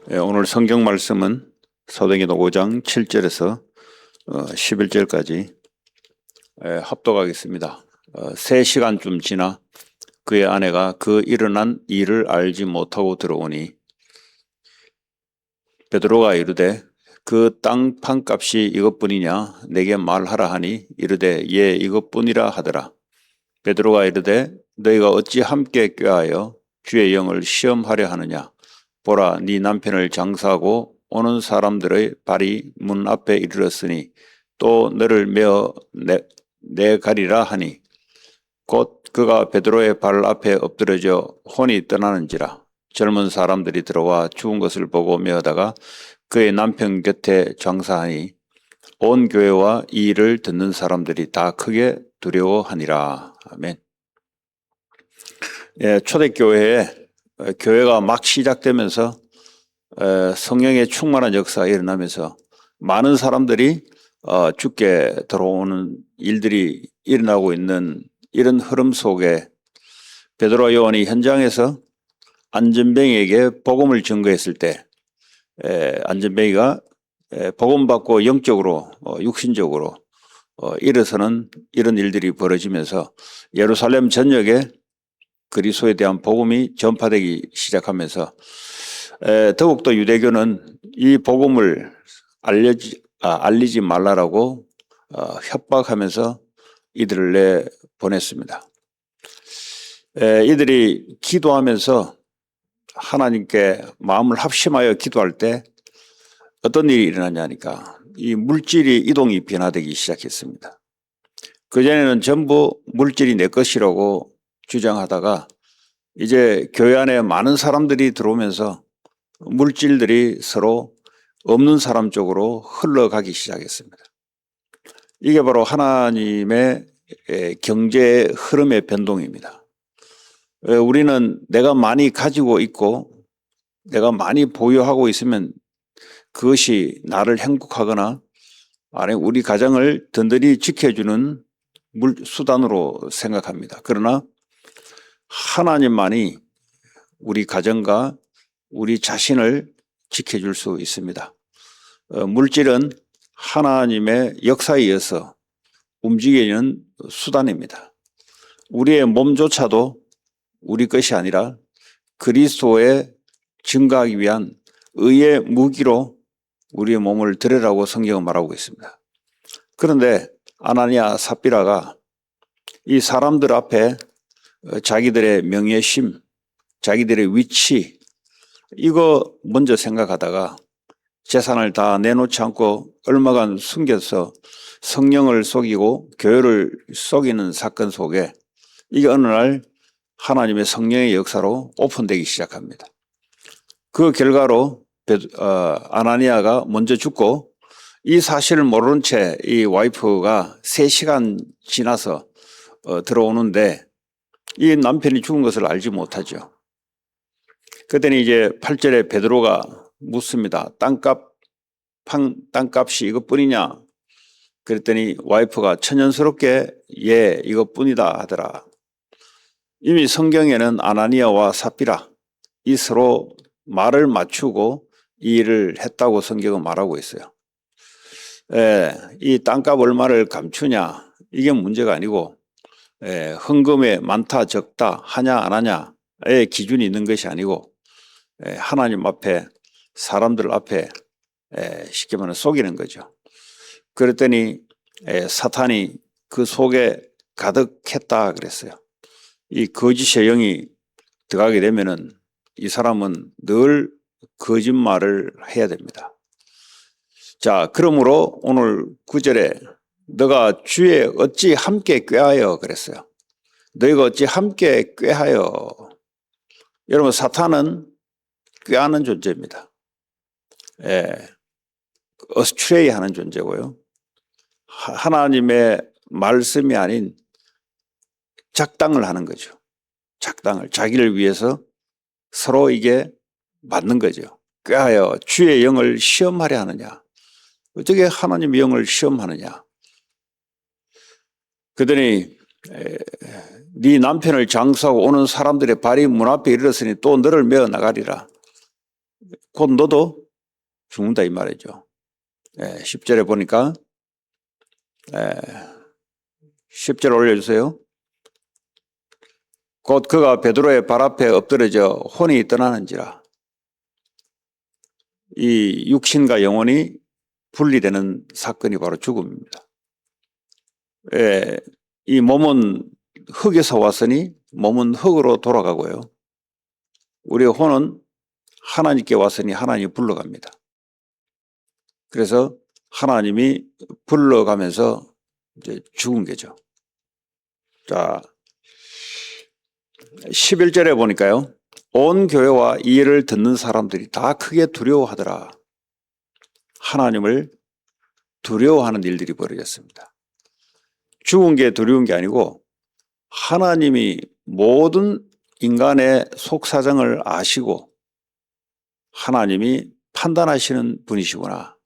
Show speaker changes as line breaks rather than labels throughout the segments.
오늘 성경 말씀은 사도행전 5장 7절에서 11절까지 합독하겠습니다. 3시간쯤 지나 그의 아내가 그 일어난 일을 알지 못하고 들어오니 베드로가 이르되 그 땅 판값이 이것뿐이냐 내게 말하라 하니 이르되 예 이것뿐이라 하더라. 베드로가 이르되 너희가 어찌 함께 꾀하여 주의 영을 시험하려 하느냐. 보라 네 남편을 장사하고 오는 사람들의 발이 문 앞에 이르렀으니 또 너를 메어 내가리라 하니 곧 그가 베드로의 발 앞에 엎드러져 혼이 떠나는지라. 젊은 사람들이 들어와 죽은 것을 보고 메어다가 그의 남편 곁에 장사하니 온 교회와 이 일을 듣는 사람들이 다 크게 두려워하니라. 아멘. 초대교회에 교회가 막 시작되면서 성령의 충만한 역사가 일어나면서 많은 사람들이 죽게 들어오는 일들이 일어나고 있는 이런 흐름 속에 베드로 요한이 현장에서 안전뱅이에게 복음을 증거했을 때 안전뱅이가 복음 받고 영적으로 육신적으로 일어서는 이런 일들이 벌어지면서 예루살렘 전역에 그리스도에 대한 복음이 전파되기 시작하면서 더욱더 유대교는 이 복음을 알리지 말라라고 협박하면서 이들을 내보냈습니다. 이들이 기도하면서 하나님께 마음을 합심하여 기도할 때 어떤 일이 일어나냐니까 이 물질이 이동이 변화되기 시작했습니다. 그전에는 전부 물질이 내 것이라고 주장하다가 이제 교회 안에 많은 사람들이 들어오면서 물질들이 서로 없는 사람 쪽으로 흘러가기 시작했습니다. 이게 바로 하나님의 경제의 흐름의 변동입니다. 우리는 내가 많이 가지고 있고 내가 많이 보유하고 있으면 그것이 나를 행복하거나 아니 우리 가정을 든든히 지켜주는 수단으로 생각합니다. 그러나 하나님만이 우리 가정과 우리 자신을 지켜줄 수 있습니다. 물질은 하나님의 역사에 의해서 움직이는 수단입니다. 우리의 몸조차도 우리 것이 아니라 그리스도에 증거하기 위한 의의 무기로 우리의 몸을 드리라고 성경은 말하고 있습니다. 그런데 아나니아 삽비라가 이 사람들 앞에 자기들의 명예심, 자기들의 위치 이거 먼저 생각하다가 재산을 다 내놓지 않고 얼마간 숨겨서 성령을 속이고 교회를 속이는 사건 속에 이게 어느 날 하나님의 성령의 역사로 오픈되기 시작합니다. 그 결과로 아나니아가 먼저 죽고 이 사실을 모르는 채 이 와이프가 3시간 지나서 들어오는데 이 남편이 죽은 것을 알지 못하죠. 그때는 이제 8절에 베드로가 묻습니다. 땅값이 이것뿐이냐? 그랬더니 와이프가 천연스럽게 예 이것뿐이다 하더라. 이미 성경에는 아나니아와 삽비라 이 서로 말을 맞추고 이 일을 했다고 성경은 말하고 있어요. 이 땅값 얼마를 감추냐 이게 문제가 아니고 헌금에 많다 적다 하냐 안 하냐의 기준이 있는 것이 아니고 하나님 앞에 사람들 앞에 쉽게 말하면 속이는 거죠. 그랬더니 사탄이 그 속에 가득했다 그랬어요. 이 거짓의 영이 들어가게 되면은 이 사람은 늘 거짓말을 해야 됩니다. 자, 그러므로 오늘 9절에 너가 주에 어찌 함께 꾀하여 그랬어요. 너희가 어찌 함께 꾀하여. 여러분 사탄은 꾀하는 존재입니다. 어스트레이 하는 존재고요. 하나님의 말씀이 아닌 작당을 하는 거죠. 작당을 자기를 위해서 서로 이게 맞는 거죠. 꾀하여 주의 영을 시험하려 하느냐. 어떻게 하나님의 영을 시험하느냐. 그러더니 네 남편을 장사하고 오는 사람들의 발이 문 앞에 이르렀으니 또 너를 메어 나가리라. 곧 너도 죽는다 이 말이죠. 10절에 보니까 10절 올려주세요. 곧 그가 베드로의 발 앞에 엎드러져 혼이 떠나는지라. 이 육신과 영혼이 분리되는 사건이 바로 죽음입니다. 이 몸은 흙에서 왔으니 몸은 흙으로 돌아가고요. 우리의 혼은 하나님께 왔으니 하나님이 불러갑니다. 그래서 하나님이 불러가면서 이제 죽은 거죠. 자, 11절에 보니까요. 온 교회와 이 일을 듣는 사람들이 다 크게 두려워하더라. 하나님을 두려워하는 일들이 벌어졌습니다. 죽은 게 두려운 게 아니고 하나님이 모든 인간의 속사정을 아시고 하나님이 판단하시는 분이시구나.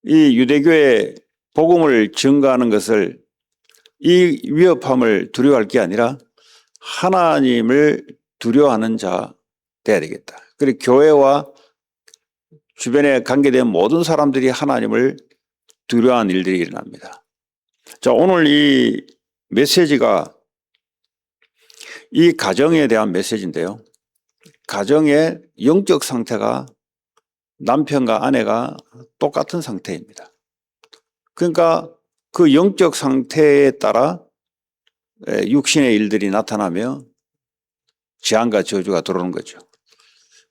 이 유대교의 복음을 증거하는 것을 이 위협함을 두려워할 게 아니라 하나님을 두려워하는 자 돼야 되겠다. 그리고 교회와 주변에 관계된 모든 사람들이 하나님을 두려워하는 일들이 일어납니다. 자, 오늘 이 메시지가 이 가정에 대한 메시지인데요. 가정의 영적 상태가 남편과 아내가 똑같은 상태입니다. 그러니까 그 영적 상태에 따라 육신의 일들이 나타나며 재앙과 저주가 들어오는 거죠.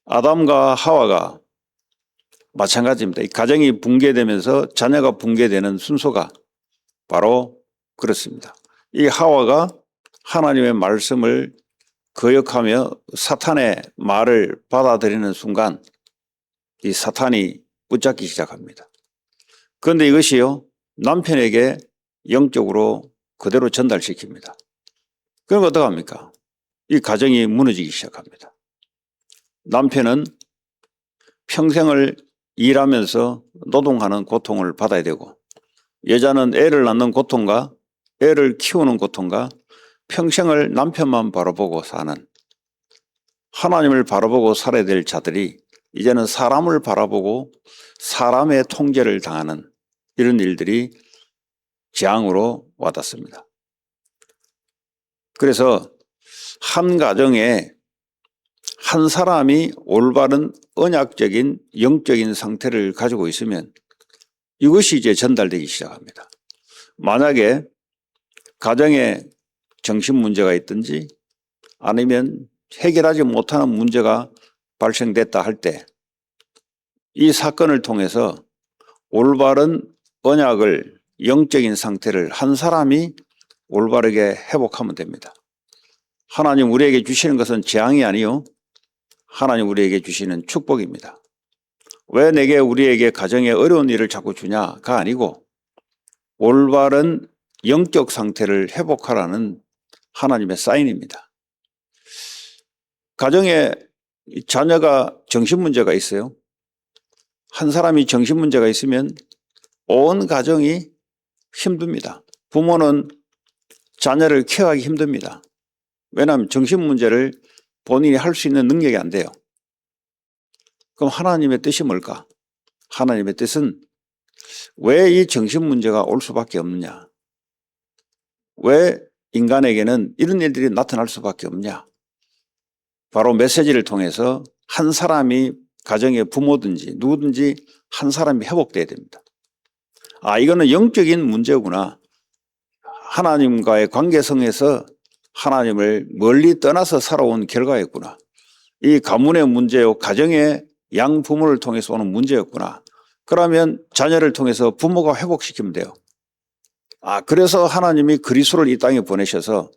아담과 하와가 마찬가지입니다. 이 가정이 붕괴되면서 자녀가 붕괴되는 순서가 바로 그렇습니다. 이 하와가 하나님의 말씀을 거역하며 사탄의 말을 받아들이는 순간 이 사탄이 붙잡기 시작합니다. 그런데 이것이요, 남편에게 영적으로 그대로 전달시킵니다. 그럼 어떡합니까? 이 가정이 무너지기 시작합니다. 남편은 평생을 일하면서 노동하는 고통을 받아야 되고, 여자는 애를 낳는 고통과 애를 키우는 고통과 평생을 남편만 바라보고 사는, 하나님을 바라보고 살아야 될 자들이 이제는 사람을 바라보고 사람의 통제를 당하는 이런 일들이 재앙으로 와닿습니다. 그래서 한 가정에 한 사람이 올바른 언약적인 영적인 상태를 가지고 있으면 이것이 이제 전달되기 시작합니다. 만약에 가정에 정신 문제가 있든지 아니면 해결하지 못하는 문제가 발생됐다 할 때 이 사건을 통해서 올바른 언약을, 영적인 상태를 한 사람이 올바르게 회복하면 됩니다. 하나님 우리에게 주시는 것은 재앙이 아니요, 하나님 우리에게 주시는 축복입니다. 왜 내게 우리에게 가정에 어려운 일을 자꾸 주냐가 아니고 올바른 영적 상태를 회복하라는 하나님의 사인입니다. 가정에 자녀가 정신 문제가 있어요. 한 사람이 정신 문제가 있으면 온 가정이 힘듭니다. 부모는 자녀를 케어하기 힘듭니다. 왜냐하면 정신 문제를 본인이 할 수 있는 능력이 안 돼요. 그럼 하나님의 뜻이 뭘까? 하나님의 뜻은 왜 이 정신 문제가 올 수밖에 없느냐? 왜 인간에게는 이런 일들이 나타날 수밖에 없냐? 바로 메시지를 통해서 한 사람이 가정의 부모든지 누구든지 한 사람이 회복돼야 됩니다. 아, 이거는 영적인 문제구나. 하나님과의 관계성에서 하나님을 멀리 떠나서 살아온 결과였구나. 이 가문의 문제요, 가정의 양부모를 통해서 오는 문제였구나. 그러면 자녀를 통해서 부모가 회복시키면 돼요. 아, 그래서 하나님이 그리스도를 이 땅에 보내셔서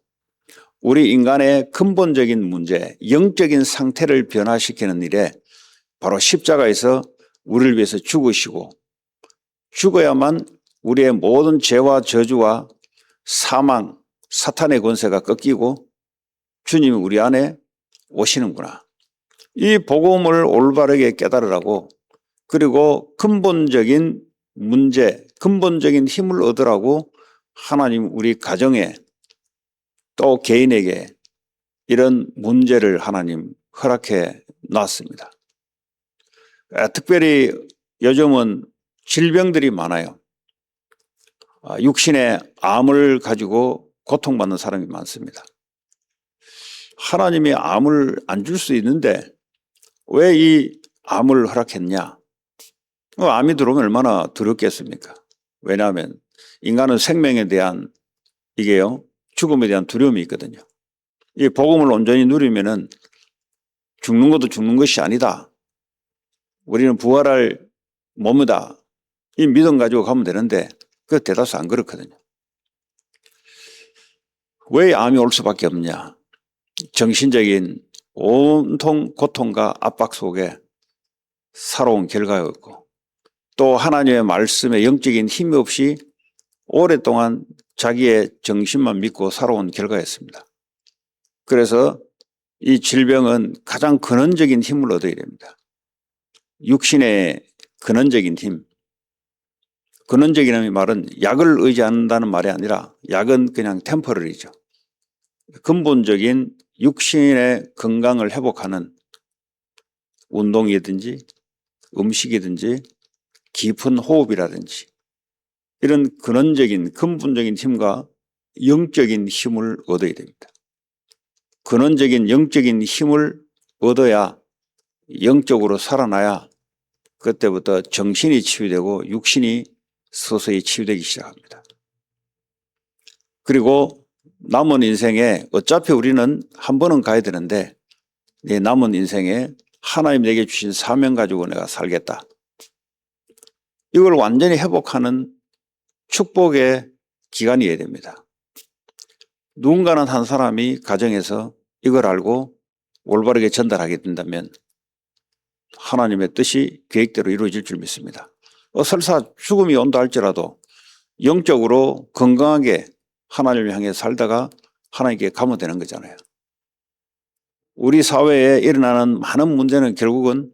우리 인간의 근본적인 문제, 영적인 상태를 변화시키는 일에 바로 십자가에서 우리를 위해서 죽으시고, 죽어야만 우리의 모든 죄와 저주와 사망, 사탄의 권세가 꺾이고 주님이 우리 안에 오시는구나. 이 복음을 올바르게 깨달으라고, 그리고 근본적인 문제, 근본적인 힘을 얻으라고 하나님 우리 가정에 또 개인에게 이런 문제를 하나님 허락해 놨습니다. 특별히 요즘은 질병들이 많아요. 육신의 암을 가지고 고통받는 사람이 많습니다. 하나님이 암을 안 줄 수 있는데 왜 이 암을 허락했냐? 암이 들어오면 얼마나 두렵겠습니까? 왜냐하면 인간은 생명에 대한 이게요, 죽음에 대한 두려움이 있거든요. 이 복음을 온전히 누리면은 죽는 것도 죽는 것이 아니다. 우리는 부활할 몸이다. 이 믿음 가지고 가면 되는데 그 대다수 안 그렇거든요. 왜 암이 올 수밖에 없냐? 정신적인 온통 고통과 압박 속에 살아온 결과였고 또 하나님의 말씀에 영적인 힘이 없이 오랫동안 자기의 정신만 믿고 살아온 결과였습니다. 그래서 이 질병은 가장 근원적인 힘을 얻어야 됩니다. 육신의 근원적인 힘. 근원적이라는 말은 약을 의지한다는 말이 아니라 약은 그냥 템퍼러리죠. 근본적인 육신의 건강을 회복하는 운동이든지 음식이든지 깊은 호흡이라든지 이런 근원적인 근본적인 힘과 영적인 힘을 얻어야 됩니다. 근원적인 영적인 힘을 얻어야 영적으로 살아나야 그때부터 정신이 치유되고 육신이 서서히 치유되기 시작합니다. 그리고 남은 인생에 어차피 우리는 한 번은 가야 되는데 내 남은 인생에 하나님 내게 주신 사명 가지고 내가 살겠다. 이걸 완전히 회복하는 축복의 기간이어야 됩니다. 누군가는 한 사람이 가정에서 이걸 알고 올바르게 전달하게 된다면 하나님의 뜻이 계획대로 이루어질 줄 믿습니다. 설사 죽음이 온다 할지라도 영적으로 건강하게 하나님을 향해 살다가 하나님께 가면 되는 거잖아요. 우리 사회에 일어나는 많은 문제는 결국은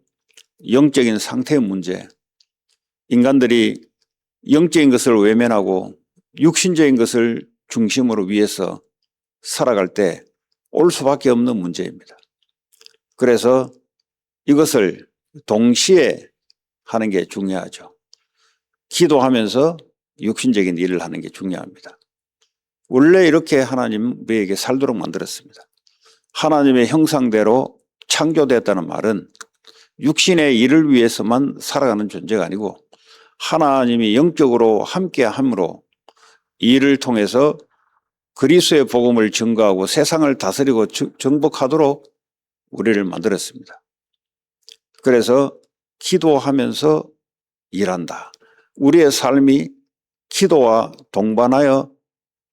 영적인 상태의 문제. 인간들이 영적인 것을 외면하고 육신적인 것을 중심으로 위해서 살아갈 때 올 수밖에 없는 문제입니다. 그래서 이것을 동시에 하는 게 중요하죠. 기도하면서 육신적인 일을 하는 게 중요합니다. 원래 이렇게 하나님 우리에게 살도록 만들었습니다. 하나님의 형상대로 창조되었다는 말은 육신의 일을 위해서만 살아가는 존재가 아니고 하나님이 영적으로 함께함으로 이를 통해서 그리스도의 복음을 증거하고 세상을 다스리고 정복하도록 우리를 만들었습니다. 그래서 기도하면서 일한다. 우리의 삶이 기도와 동반하여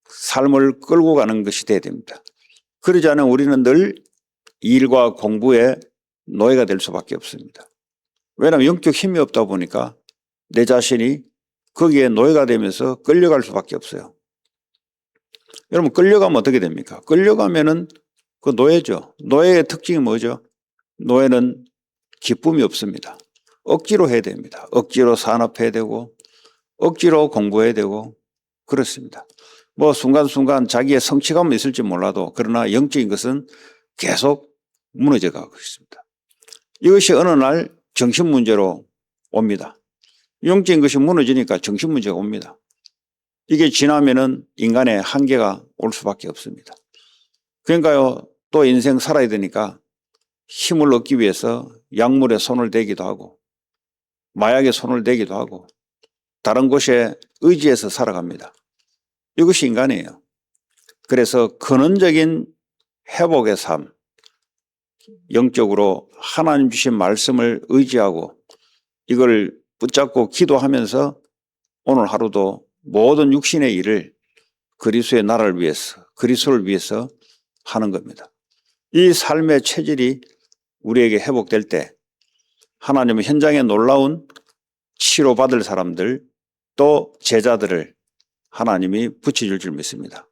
삶을 끌고 가는 것이 돼야 됩니다. 그러지 않으면 우리는 늘 일과 공부에 노예가 될 수밖에 없습니다. 왜냐하면 영적 힘이 없다 보니까 내 자신이 거기에 노예가 되면서 끌려갈 수밖에 없어요. 여러분 끌려가면 어떻게 됩니까? 끌려가면은 그 노예죠. 노예의 특징이 뭐죠? 노예는 기쁨이 없습니다. 억지로 해야 됩니다. 억지로 산업해야 되고 억지로 공부해야 되고 그렇습니다. 뭐 순간순간 자기의 성취감은 있을지 몰라도 그러나 영적인 것은 계속 무너져 가고 있습니다. 이것이 어느 날 정신 문제로 옵니다. 영적인 것이 무너지니까 정신 문제가 옵니다. 이게 지나면은 인간의 한계가 올 수밖에 없습니다. 그러니까요, 또 인생 살아야 되니까 힘을 얻기 위해서 약물에 손을 대기도 하고 마약에 손을 대기도 하고 다른 곳에 의지해서 살아갑니다. 이것이 인간이에요. 그래서 근원적인 회복의 삶, 영적으로 하나님 주신 말씀을 의지하고 이걸 붙잡고 기도하면서 오늘 하루도 모든 육신의 일을 그리스도의 나라를 위해서, 그리스도를 위해서 하는 겁니다. 이 삶의 체질이 우리에게 회복될 때 하나님은 현장에 놀라운 치료받을 사람들 또 제자들을 하나님이 붙여줄 줄 믿습니다.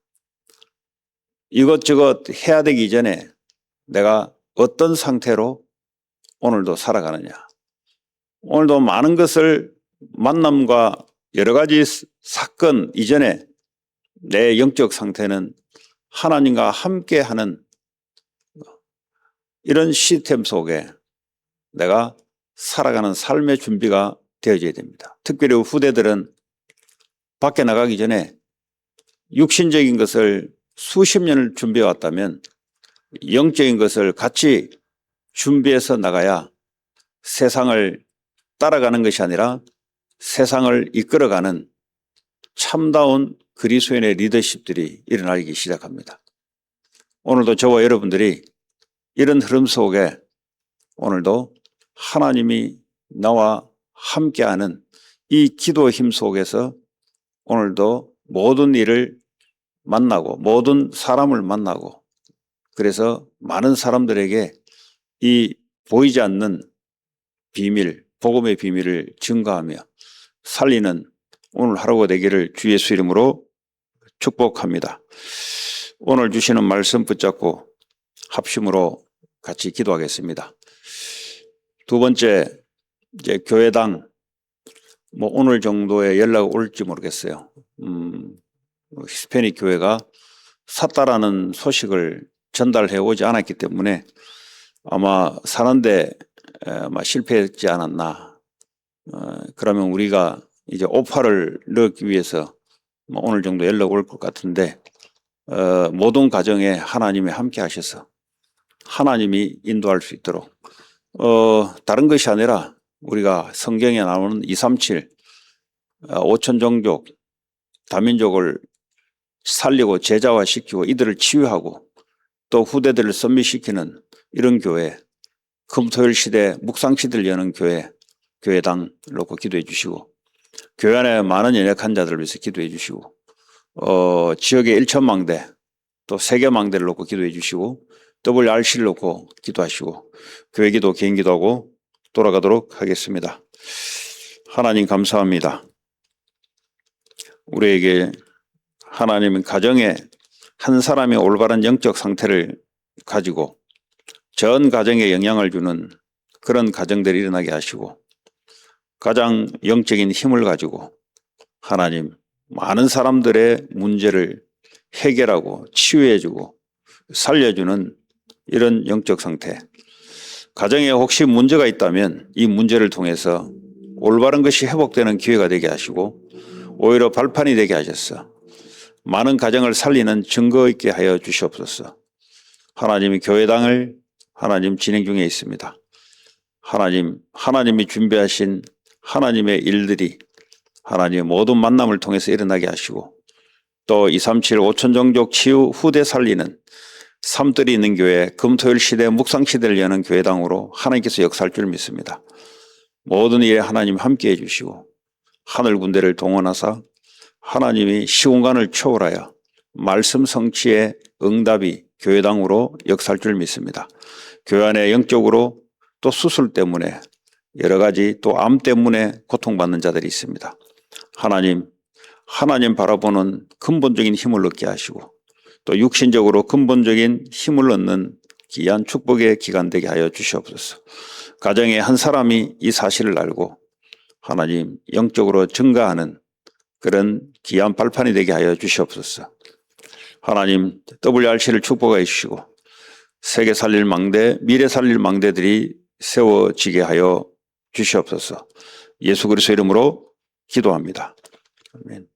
이것저것 해야 되기 전에 내가 어떤 상태로 오늘도 살아가느냐. 오늘도 많은 것을 만남과 여러 가지 사건 이전에 내 영적 상태는 하나님과 함께하는 이런 시스템 속에 내가 살아가는 삶의 준비가 되어져야 됩니다. 특별히 후대들은 밖에 나가기 전에 육신적인 것을 수십 년을 준비해 왔다면 영적인 것을 같이 준비해서 나가야 세상을 따라가는 것이 아니라 세상을 이끌어가는 참다운 그리스도인의 리더십들이 일어나기 시작합니다. 오늘도 저와 여러분들이 이런 흐름 속에 오늘도 하나님이 나와 함께하는 이 기도의 힘 속에서 오늘도 모든 일을 만나고 모든 사람을 만나고 그래서 많은 사람들에게 이 보이지 않는 비밀, 복음의 비밀을 증거하며 살리는 오늘 하루가 되기를 주 예수 이름으로 축복합니다. 오늘 주시는 말씀 붙잡고 합심으로 같이 기도하겠습니다. 두 번째, 이제 교회당 오늘 정도의 연락 올지 모르겠어요. 히스패닉 교회가 샀다라는 소식을 전달해 오지 않았기 때문에 아마 사는데 실패했지 않았나. 그러면 우리가 이제 오파를 넣기 위해서 오늘 정도 연락 올 것 같은데 모든 가정에 하나님이 함께 하셔서 하나님이 인도할 수 있도록 다른 것이 아니라 우리가 성경에 나오는 237 5천종족 다민족을 살리고 제자화시키고 이들을 치유하고 또 후대들을 선미시키는 이런 교회, 금토일 시대 묵상시대를 여는 교회당 놓고 기도해 주시고 교회 안에 많은 연약한 자들을 위해서 기도해 주시고 지역의 1천망대 또 세계망대를 놓고 기도해 주시고 WRC를 놓고 기도하시고 교회 기도 개인 기도하고 돌아가도록 하겠습니다. 하나님 감사합니다. 우리에게 하나님은 가정에 한 사람이 올바른 영적 상태를 가지고 전 가정에 영향을 주는 그런 가정들이 일어나게 하시고 가장 영적인 힘을 가지고 하나님 많은 사람들의 문제를 해결하고 치유해주고 살려주는 이런 영적 상태. 가정에 혹시 문제가 있다면 이 문제를 통해서 올바른 것이 회복되는 기회가 되게 하시고 오히려 발판이 되게 하셨어. 많은 가정을 살리는 증거 있게 하여 주시옵소서. 하나님이 교회당을 하나님 진행 중에 있습니다. 하나님이 준비하신 하나님의 일들이 하나님의 모든 만남을 통해서 일어나게 하시고 또 237 5천종족 치유 후대 살리는 삶들이 있는 교회 금토일 시대 묵상시대를 여는 교회당으로 하나님께서 역사할 줄 믿습니다. 모든 일에 하나님 함께해 주시고 하늘 군대를 동원하사 하나님이 시공간을 초월하여 말씀 성취의 응답이 교회당으로 역사할 줄 믿습니다. 교회 안에 영적으로 또 수술 때문에 여러 가지 또 암 때문에 고통받는 자들이 있습니다. 하나님 바라보는 근본적인 힘을 얻게 하시고 또 육신적으로 근본적인 힘을 얻는 귀한 축복의 기간 되게 하여 주시옵소서. 가정에 한 사람이 이 사실을 알고 하나님 영적으로 증가하는 그런 귀한 발판이 되게 하여 주시옵소서. 하나님 WRC를 축복해 주시고 세계 살릴 망대, 미래 살릴 망대들이 세워지게 하여 주시옵소서. 예수 그리스도 이름으로 기도합니다. 아멘.